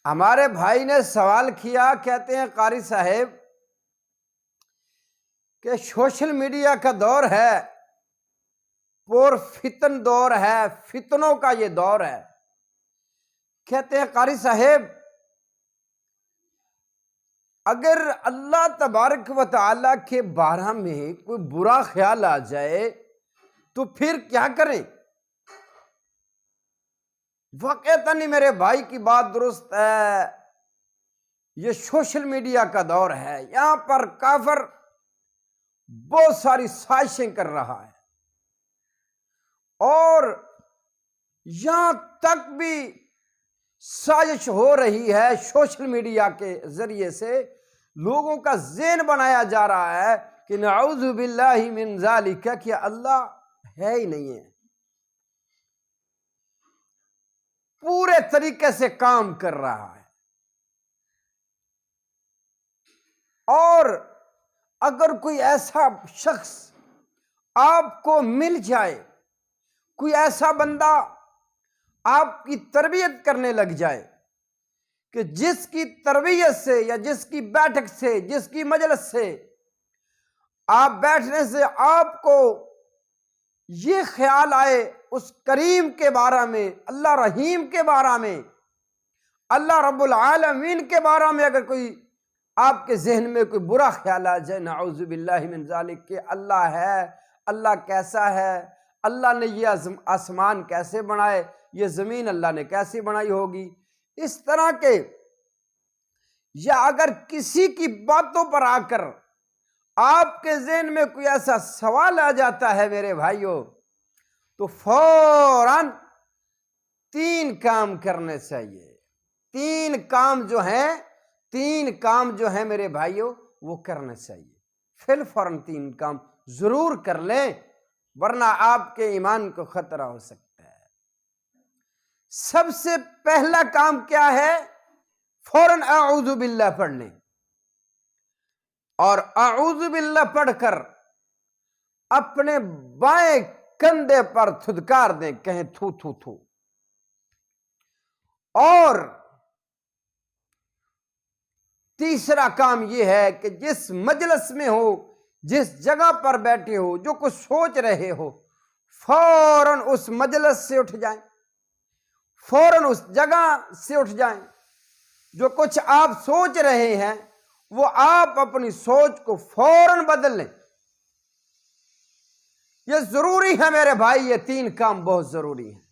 ہمارے بھائی نے سوال کیا، کہتے ہیں قاری صاحب کہ سوشل میڈیا کا دور ہے، پر فتن دور ہے، فتنوں کا یہ دور ہے۔ کہتے ہیں قاری صاحب اگر اللہ تبارک و تعالیٰ کے بارے میں کوئی برا خیال آ جائے تو پھر کیا کریں؟ واقعتاً میرے بھائی کی بات درست ہے، یہ سوشل میڈیا کا دور ہے، یہاں پر کافر بہت ساری سازشیں کر رہا ہے، اور یہاں تک بھی سازش ہو رہی ہے سوشل میڈیا کے ذریعے سے لوگوں کا ذہن بنایا جا رہا ہے کہ نعوذ باللہ من ذالک، کہ اللہ ہے ہی نہیں ہے۔ پورے طریقے سے کام کر رہا ہے، اور اگر کوئی ایسا شخص آپ کو مل جائے، کوئی ایسا بندہ آپ کی تربیت کرنے لگ جائے کہ جس کی تربیت سے یا جس کی بیٹھک سے، جس کی مجلس سے آپ بیٹھنے سے آپ کو یہ خیال آئے اس کریم کے بارے میں، اللہ رحیم کے بارے میں، اللہ رب العالمین کے بارے میں، اگر کوئی آپ کے ذہن میں کوئی برا خیال آ جائے، نعوذ باللہ من ذالک، کہ اللہ ہے، اللہ کیسا ہے، اللہ نے یہ آسمان کیسے بنائے، یہ زمین اللہ نے کیسی بنائی ہوگی، اس طرح کے، یا اگر کسی کی باتوں پر آ کر آپ کے ذہن میں کوئی ایسا سوال آ جاتا ہے میرے بھائیوں، تو فوراً 3 کام کرنے چاہیے۔ 3 کام جو ہیں میرے بھائیوں وہ کرنے چاہیے، فی الفوراً 3 کام ضرور کر لیں، ورنہ آپ کے ایمان کو خطرہ ہو سکتا ہے۔ سب سے پہلا کام کیا ہے؟ فوراً اعوذ باللہ پڑھ لیں، اور اعوذ باللہ پڑھ کر اپنے بائیں کندھے پر تھدکار دیں، کہیں تھو تھو تھو۔ اور تیسرا کام یہ ہے کہ جس مجلس میں ہو، جس جگہ پر بیٹھے ہو، جو کچھ سوچ رہے ہو، فوراً اس مجلس سے اٹھ جائیں، فوراً اس جگہ سے اٹھ جائیں۔ جو کچھ آپ سوچ رہے ہیں وہ آپ اپنی سوچ کو فوراً بدل لیں۔ یہ ضروری ہے میرے بھائی، یہ 3 کام بہت ضروری ہیں۔